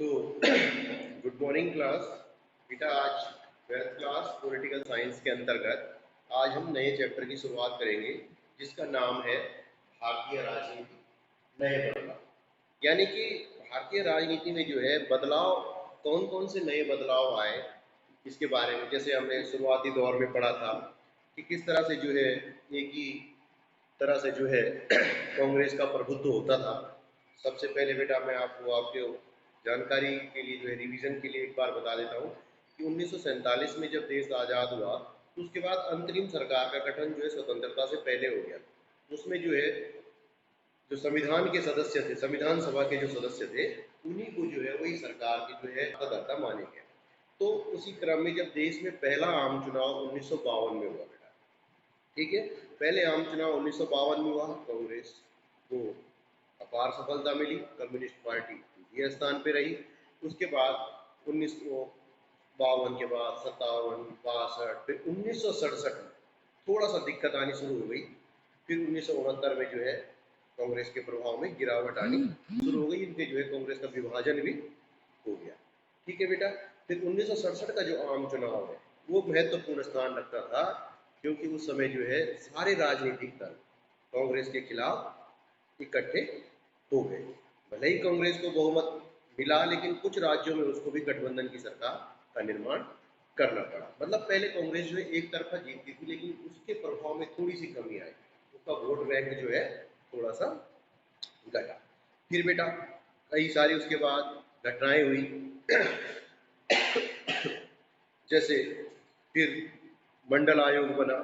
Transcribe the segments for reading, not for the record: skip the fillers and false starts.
तो good morning class. बेटा आज ट्वेल्थ क्लास पॉलिटिकल साइंस के अंतर्गत आज हम नए चैप्टर की शुरुआत करेंगे जिसका नाम है भारतीय राजनीति नए बदलाव। यानी कि भारतीय राजनीति में जो है बदलाव, कौन कौन से नए बदलाव आए इसके बारे में। जैसे हमने शुरुआती दौर में पढ़ा था कि किस तरह से जो है एक ही तरह से जो है कांग्रेस का प्रभुत्व होता था। सबसे पहले बेटा मैं आपको आपके जानकारी के लिए जो है रिवीजन के लिए एक बार बता देता हूँ कि 1947 में जब देश आज़ाद हुआ तो उसके बाद अंतरिम सरकार का गठन जो है स्वतंत्रता से पहले हो गया। उसमें जो है जो संविधान के सदस्य थे, संविधान सभा के जो सदस्य थे, उन्हीं को जो है वही सरकार की जो है कर्ता माने गए। तो उसी क्रम में जब देश में पहला आम चुनाव 1952 में हुआ बेटा, ठीक है, पहले आम चुनाव 1952 में हुआ, कांग्रेस को अपार सफलता मिली, कम्युनिस्ट पार्टी द्वितीय स्थान पे रही। उसके बाद 1952 के बाद 57, 62, फिर 1967 में थोड़ा सा दिक्कत आनी शुरू हो गई। फिर 1969 में जो है कांग्रेस के प्रभाव में गिरावट आनी शुरू हो गई। इनके जो है कांग्रेस का विभाजन भी हो गया। ठीक है बेटा, फिर 1967 का जो आम चुनाव है वो महत्वपूर्ण स्थान रखता था क्योंकि उस समय जो है सारे राजनीतिक दल कांग्रेस के खिलाफ इकट्ठे हो गए। भले ही कांग्रेस को बहुमत मिला लेकिन कुछ राज्यों में उसको भी गठबंधन की सरकार का निर्माण करना पड़ा। मतलब पहले कांग्रेस जो है एक तरफा जीतती थी लेकिन उसके प्रभाव में थोड़ी सी कमी आई, उसका वोट बैंक जो है थोड़ा सा घटा। फिर बेटा कई सारी उसके बाद घटनाएं हुई जैसे फिर मंडल आयोग बना,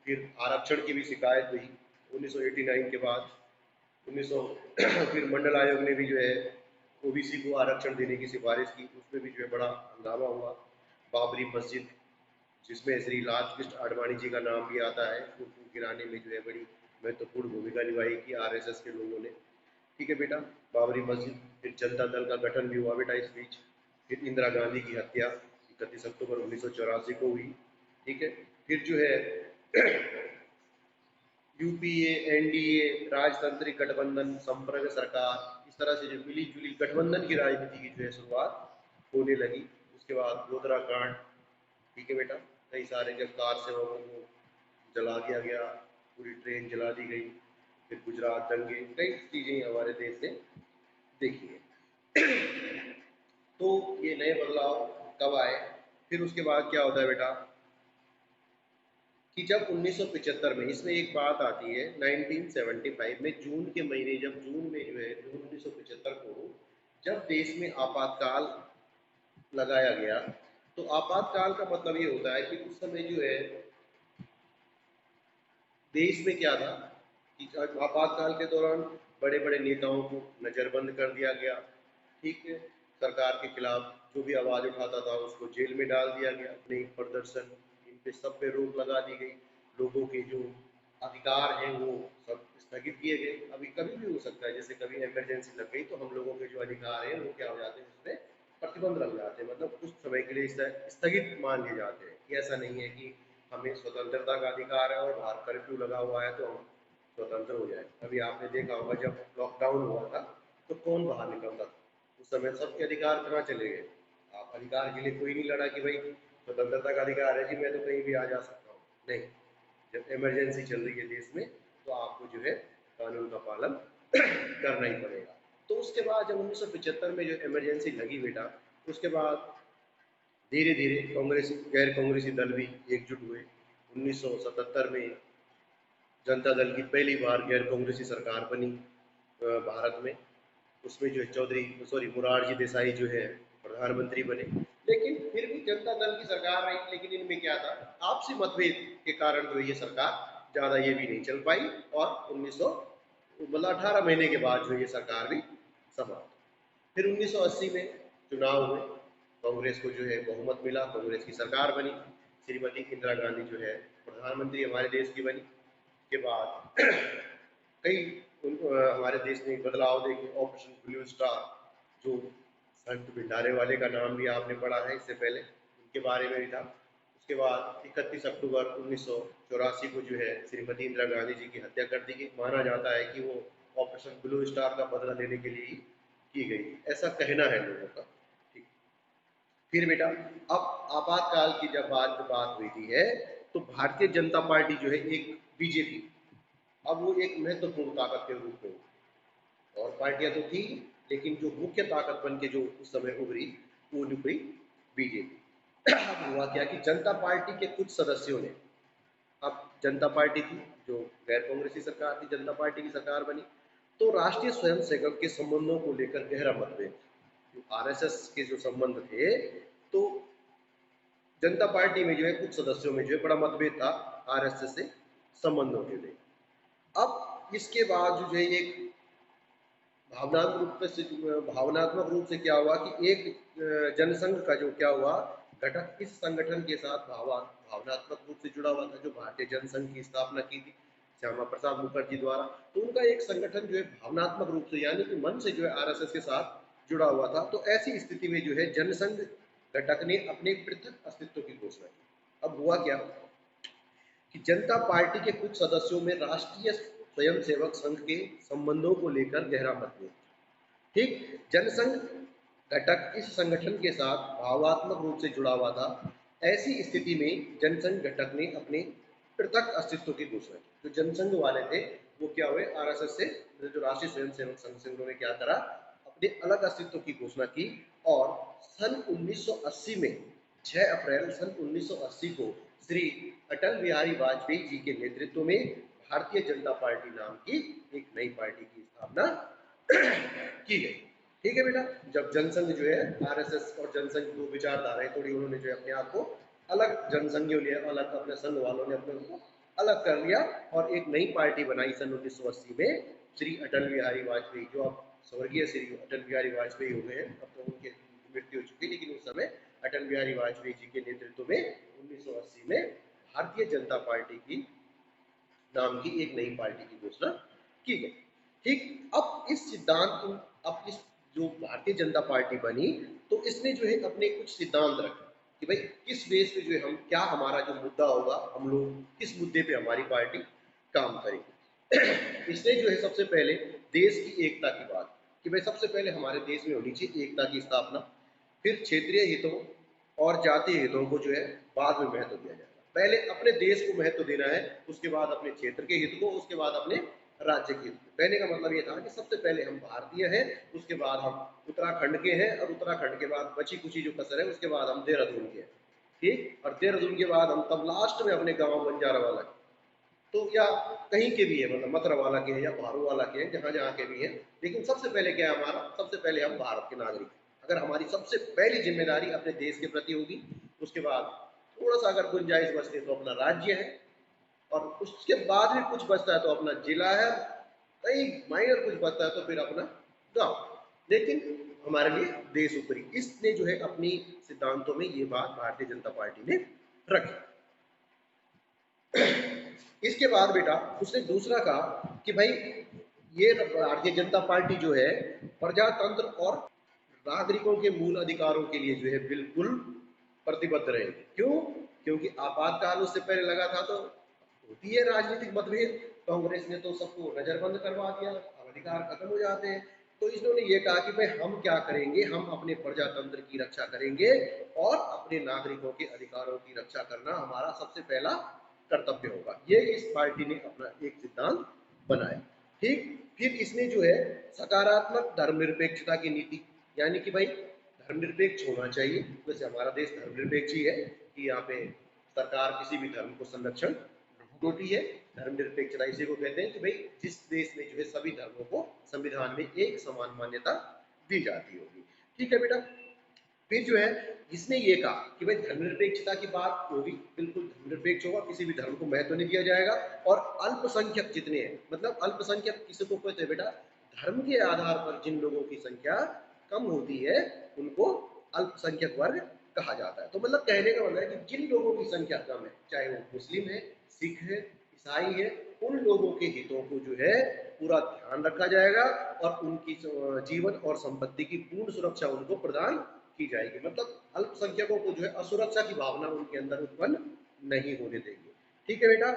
फिर आरक्षण की भी शिकायत हुई 1989 के बाद। 1900 फिर मंडल आयोग ने भी जो है ओबीसी को आरक्षण देने की सिफारिश की, उसमें भी जो है बड़ा हंगामा हुआ। बाबरी मस्जिद जिसमें श्री लालकृष्ण आडवाणी जी का नाम भी आता है, उसको गिराने में जो है बड़ी महत्वपूर्ण भूमिका निभाई की आरएसएस के लोगों ने। ठीक है बेटा, बाबरी मस्जिद, फिर जनता दल का गठन भी हुआ बेटा इस बीच। फिर इंदिरा गांधी की हत्या 31 अक्टूबर 1984 को हुई। ठीक है, फिर जो है यूपीए, एनडीए, राजतांत्रिक गठबंधन, संप्रग सरकार, इस तरह से जो मिली जुली गठबंधन की राजनीति की जो है शुरुआत होने लगी। उसके बाद गोधरा कांड, ठीक है बेटा, कई सारे जब कार सेवकों को जला दिया गया, पूरी ट्रेन जला दी गई। फिर गुजरात दंगे, कई चीजें हमारे देश से देखी है। तो ये नए बदलाव कब आए? फिर उसके बाद क्या होता है बेटा कि जब 1975 में, इसमें एक बात आती है 1975 में जून के महीने, जब जून में जो है जून 1975 को जब देश में आपातकाल लगाया गया। तो आपातकाल का मतलब ये होता है कि उस समय जो है देश में क्या था कि आपातकाल के दौरान बड़े बड़े नेताओं को नज़रबंद कर दिया गया। ठीक है, सरकार के खिलाफ जो भी आवाज़ उठाता था उसको जेल में डाल दिया गया। अपने प्रदर्शन इन पे सब पे रोक लगा दी गई। लोगों के जो अधिकार हैं वो सब स्थगित किए गए। अभी कभी भी हो सकता है, जैसे कभी इमरजेंसी लग गई तो हम लोगों के जो अधिकार हैं वो क्या हो जाते हैं, उसमें प्रतिबंध लग जाते हैं, मतलब कुछ समय के लिए स्थगित मान लिए जाते हैं। कि ऐसा नहीं है कि हमें स्वतंत्रता का अधिकार है और बाहर कर्फ्यू लगा हुआ है तो हम स्वतंत्र हो जाए। अभी आपने देखा होगा जब लॉकडाउन हुआ था तो कौन बाहर निकलता था, उस समय सबके अधिकार कहाँ चले गए। आप अधिकार के लिए कोई नहीं लड़ा कि भाई स्वतंत्रता का अधिकार है जी, मैं तो कहीं भी आ जा सकता हूँ। नहीं, जब इमरजेंसी चल रही है देश में तो आपको जो है कानून का पालन करना ही पड़ेगा। तो उसके बाद जब 1975 में जो इमरजेंसी लगी बेटा, उसके बाद धीरे धीरे कांग्रेस गैर कांग्रेसी दल भी एकजुट हुए। 1977 में जनता दल की पहली बार गैर कांग्रेसी सरकार बनी भारत में। उसमें जो है मुरारजी देसाई जो है प्रधानमंत्री बने। लेकिन फिर भी जनता दल की सरकार रही, लेकिन इनमें क्या था, आपसी मतभेद के कारण जो ये सरकार ज़्यादा ये भी नहीं चल पाई। और 1900 मतलब 18 महीने के बाद जो ये सरकार भी समाप्त। फिर 1980 में चुनाव हुए, कांग्रेस को जो है बहुमत मिला, कांग्रेस की सरकार बनी। श्रीमती इंदिरा गांधी जो है प्रधानमंत्री हमारे देश की बनी। के बाद कई हमारे देश ने बदलाव देखे। ऑपरेशन ब्लू स्टार, जो संत भंडारे वाले का नाम भी आपने पढ़ा है इससे पहले, उनके बारे में भी था। उसके बाद 31 अक्टूबर 1984 को जो है श्रीमती इंदिरा गांधी जी की हत्या कर दी गई। माना जाता है कि वो ऑपरेशन ब्लू स्टार का बदला लेने के लिए ही की गई, ऐसा कहना है लोगों का। फिर बेटा अब आपातकाल की जब बात हुई थी है, तो भारतीय जनता पार्टी जो है एक बीजेपी, अब वो एक महत्वपूर्ण ताकत के रूप में, और पार्टियां तो थी, लेकिन जो मुख्य ताकत बन के जो उस समय उभरी, वो उभरी बीजेपी। अब हुआ क्या कि जनता पार्टी के कुछ सदस्यों ने, अब जनता पार्टी थी जो गैर कांग्रेसी सरकार थी, जनता पार्टी की सरकार बनी, तो राष्ट्रीय स्वयंसेवक के संबंधों को लेकर गहरा मतभेद, जो आरएसएस के जो संबंध थे, तो जनता पार्टी में जो है कुछ सदस्यों में जो है बड़ा मतभेद था आरएसएस से संबंधों के लिए। अब इसके बाद जो है एक भावनात्मक रूप से क्या हुआ कि एक जनसंघ का जो क्या हुआ घटक इस संगठन के साथ भावनात्मक रूप से जुड़ा हुआ था, जो भारतीय जनसंघ की स्थापना की थी श्यामा प्रसाद मुखर्जी द्वारा। तो उनका एक संगठन जो है भावनात्मक रूप से यानी कि मन से जो है आरएसएस के साथ जुड़ा हुआ था। तो ऐसी स्थिति में जो है जनसंघ घटक ने अपने पृथक अस्तित्व की घोषणा की। अब हुआ क्या कि जनता पार्टी के कुछ सदस्यों में राष्ट्रीय स्वयंसेवक संघ के संबंधों को लेकर गहरा मतभेद, ठीक, जनसंघ घटक इस संगठन के साथ भावात्मक रूप से जुड़ा हुआ था। ऐसी स्थिति में जनसंघ घटक ने अपने पृथक अस्तित्व की घोषणा की। जो जनसंघ वाले थे वो क्या हुए, आरएसएस से, जो राष्ट्रीय स्वयंसेवक संघ से उन्होंने क्या करा, अपने अलग अस्तित्व की घोषणा की। और सन 1980 में 6 अप्रैल सन 1980 को श्री अटल बिहारी वाजपेयी जी के नेतृत्व में भारतीय जनता पार्टी नाम की एक नई पार्टी की स्थापना की गई। ठीक है बेटा, जब जनसंघ जो है आरएसएस और जनसंघ दो विचारधाराएं थोड़ी उन्होंने जो है अपने आप को अलग, जनसंघियों ने अलग, अपने संघ वालों ने अपने को अलग कर लिया और एक नई पार्टी बनाई सन 1980 में श्री अटल बिहारी वाजपेयी, जो अब स्वर्गीय श्री अटल बिहारी वाजपेयी हो गए हैं, अब तो उनकी मृत्यु हो चुकी, लेकिन उस समय अटल बिहारी वाजपेयी जी के नेतृत्व में 1980 में भारतीय जनता पार्टी की नाम की एक नई पार्टी की घोषणा की गई। ठीक, अब इस सिद्धांत, अब इस जो भारतीय जनता पार्टी बनी, तो इसने जो है अपने कुछ सिद्धांत रखे कि भाई किस बेस पे जो है हम, क्या हमारा जो मुद्दा होगा, हम लोग किस मुद्दे पे हमारी पार्टी काम करेगी। इसने जो है सबसे पहले देश की एकता की बात कि भाई सबसे पहले हमारे देश में होनी चाहिए एकता की स्थापना, फिर क्षेत्रीय हितों और जातीय हितों को जो है बाद में महत्व दिया जाएगा। पहले अपने देश को महत्व देना है, उसके बाद अपने क्षेत्र के हित को, उसके बाद अपने राज्य के हित को। कहने का मतलब ये था कि सबसे पहले हम भारतीय हैं, उसके बाद हम उत्तराखंड के हैं, और उत्तराखंड के बाद बची कुची जो कसर है उसके बाद हम देहरादून के हैं। ठीक, और देहरादून के बाद हम तब लास्ट में अपने गाँव बंजारा वाला, तो या कहीं के भी है, मतलब मथुरा वाला के हैं या भारू वाला के हैं, जहाँ जहाँ के भी हैं, लेकिन सबसे पहले क्या है हमारा, सबसे पहले हम भारत के नागरिक हैं। अगर हमारी सबसे पहली जिम्मेदारी अपने देश के प्रति होगी, उसके बाद थोड़ा सा अगर गुंजाइश बचती तो अपना राज्य है, और उसके बाद भी कुछ बचता है तो अपना जिला है, कहीं माइनर कुछ बचता है तो फिर अपना गांव, लेकिन हमारे लिए देश ऊपरी। इसने जो है अपनी सिद्धांतों में ये बात भारतीय जनता पार्टी ने रखी। इसके बाद बेटा उसने दूसरा कहा कि भाई ये भारतीय जनता पार्टी जो है प्रजातंत्र और नागरिकों के मूल अधिकारों के लिए जो है बिल्कुल प्रतिबद्ध रहेगी। क्यों? क्योंकि आपातकाल उससे पहले लगा था तो होती है राजनीतिक मतभेद, कांग्रेस ने तो सबको नजरबंद करवा दिया, अब अधिकार खत्म हो जाते हैं। तो इन्होंने ये कहा कि भाई हम क्या करेंगे, हम अपने प्रजातंत्र की रक्षा करेंगे और अपने नागरिकों के अधिकारों की रक्षा करना हमारा सबसे पहला कर्तव्य होगा। ये इस पार्टी ने अपना एक सिद्धांत बनाया। ठीक, फिर इसने जो है सकारात्मक धर्मनिरपेक्षता की नीति, यानी कि भाई धर्मनिरपेक्ष होना चाहिए। वैसे हमारा देश धर्मनिरपेक्ष ही है कि यहाँ पे सरकार किसी भी धर्म को संरक्षण नहीं देती है। धर्मनिरपेक्षता इसी को कहते हैं कि भाई जिस देश में जो है सभी धर्मों को संविधान में एक समान मान्यता दी जाती होगी। ठीक है बेटा, फिर जो है इसने ये कहा कि भाई धर्मनिरपेक्षता की बात होगी, बिल्कुल धर्मनिरपेक्ष होगा, किसी भी धर्म को महत्व नहीं दिया जाएगा। और अल्पसंख्यक जितने हैं, मतलब अल्पसंख्यक किसी को कहते हैं बेटा, धर्म के आधार पर जिन लोगों की संख्या कम होती है उनको अल्पसंख्यक वर्ग कहा जाता है। तो मतलब कहने का मतलब है कि जिन लोगों की संख्या कम है, चाहे वो मुस्लिम है, सिख है, ईसाई है, उन लोगों के हितों को जो है पूरा ध्यान रखा जाएगा और उनकी जीवन और संपत्ति की पूर्ण सुरक्षा उनको प्रदान की जाएगी। मतलब अल्पसंख्यकों को जो है असुरक्षा की भावना उनके अंदर उत्पन्न नहीं होने देंगे। ठीक है बेटा।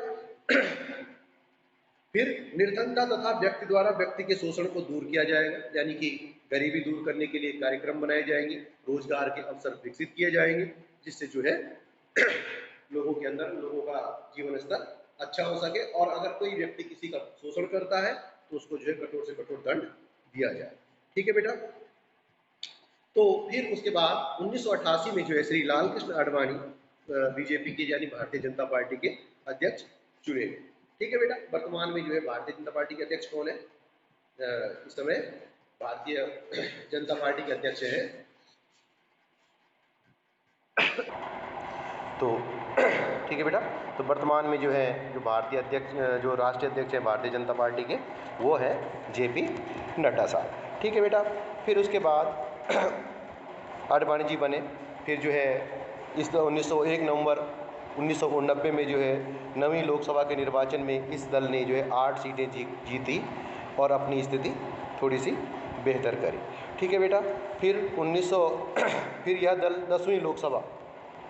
फिर निर्धनता तथा व्यक्ति द्वारा व्यक्ति के शोषण को दूर किया जाएगा, यानी कि गरीबी दूर करने के लिए कार्यक्रम बनाए जाएंगे, रोजगार के अवसर विकसित किए जाएंगे, जिससे जो है लोगों के अंदर लोगों का जीवन स्तर अच्छा हो सके, और अगर कोई व्यक्ति किसी का शोषण करता है तो उसको जो है कठोर से कठोर दंड दिया जाए। ठीक है बेटा। तो फिर उसके बाद 1988 में जो है श्री लाल कृष्ण आडवाणी बीजेपी के यानी भारतीय जनता पार्टी के अध्यक्ष चुने गए। ठीक है बेटा। वर्तमान में जो है भारतीय जनता पार्टी के अध्यक्ष कौन है? इस समय भारतीय जनता पार्टी के अध्यक्ष है तो ठीक है बेटा। तो वर्तमान में जो है जो भारतीय अध्यक्ष जो राष्ट्रीय अध्यक्ष है भारतीय जनता पार्टी के, वो है JP नड्डा साहब। ठीक है बेटा। फिर उसके बाद आडवाणी जी बने। फिर जो है इस 1 नवंबर 1990 में जो है 9वीं लोकसभा के निर्वाचन में इस दल ने जो है 8 सीटें जीती और अपनी स्थिति थोड़ी सी बेहतर करी। ठीक है बेटा। फिर फिर यह दल 10वीं लोकसभा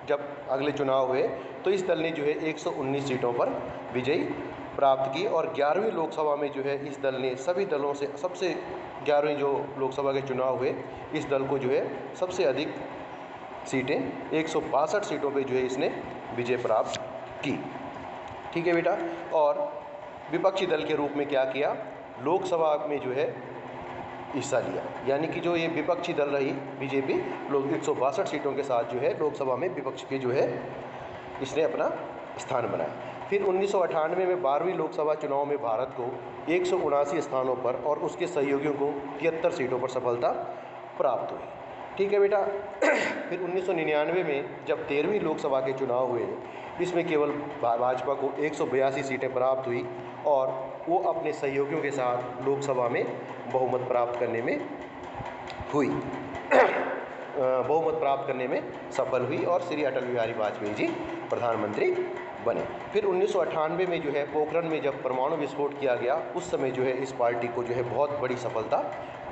जब अगले चुनाव हुए तो इस दल ने जो है 119 सीटों पर विजयी प्राप्त की, और 11वीं लोकसभा में जो है इस दल ने सभी दलों से सबसे 11वीं जो लोकसभा के चुनाव हुए इस दल को जो है सबसे अधिक सीटें 162 सीटों पे जो है इसने विजय प्राप्त की। ठीक है बेटा। और विपक्षी दल के रूप में क्या किया, लोकसभा में जो है हिस्सा लिया, यानी कि जो ये विपक्षी दल रही बीजेपी, लोग 162 सीटों के साथ जो है लोकसभा में विपक्ष के जो है इसने अपना स्थान बनाया। फिर 1998 में 12वीं लोकसभा चुनाव में भारत को 179 स्थानों पर और उसके सहयोगियों को 73 सीटों पर सफलता प्राप्त हुई। ठीक है बेटा। फिर 1999 में जब 13वीं लोकसभा के चुनाव हुए इसमें केवल भाजपा को 182 सीटें प्राप्त हुई और वो अपने सहयोगियों के साथ लोकसभा में बहुमत प्राप्त करने में सफल हुई और श्री अटल बिहारी वाजपेयी जी प्रधानमंत्री बने। फिर 1998 में जो है पोखरण में जब परमाणु विस्फोट किया गया उस समय जो है इस पार्टी को जो है बहुत बड़ी सफलता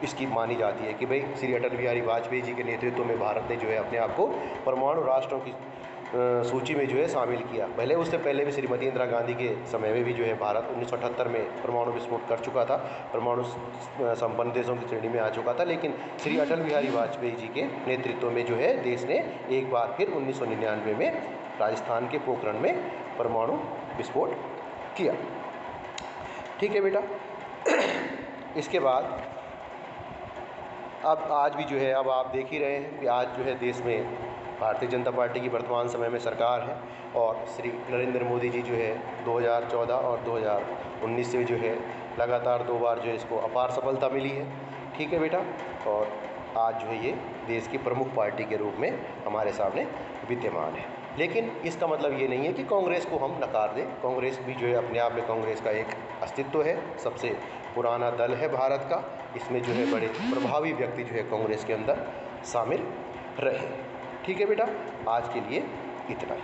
इसकी मानी जाती है कि भाई श्री अटल बिहारी वाजपेयी जी के नेतृत्व में भारत ने जो है अपने आप को परमाणु राष्ट्रों की सूची में जो है शामिल किया। भले उससे पहले भी श्रीमती इंदिरा गांधी के समय में भी जो है भारत 1978 में परमाणु विस्फोट कर चुका था, परमाणु संपन्न देशों की श्रेणी में आ चुका था, लेकिन श्री अटल बिहारी वाजपेयी जी के नेतृत्व में जो है देश ने एक बार फिर 1999 में राजस्थान के पोखरण में परमाणु विस्फोट किया। ठीक है बेटा। इसके बाद अब आज भी जो है अब आप देख ही रहे हैं कि आज जो है देश में भारतीय जनता पार्टी की वर्तमान समय में सरकार है और श्री नरेंद्र मोदी जी जो है 2014 और 2019 से जो है लगातार 2 बार जो है इसको अपार सफलता मिली है। ठीक है बेटा। और आज जो है ये देश की प्रमुख पार्टी के रूप में हमारे सामने विद्यमान है। लेकिन इसका मतलब ये नहीं है कि कांग्रेस को हम नकार दें। कांग्रेस भी जो है अपने आप में कांग्रेस का एक अस्तित्व है, सबसे पुराना दल है भारत का। इसमें जो है बड़े प्रभावी व्यक्ति जो है कांग्रेस के अंदर शामिल रहे। ठीक है बेटा। आज के लिए इतना ही।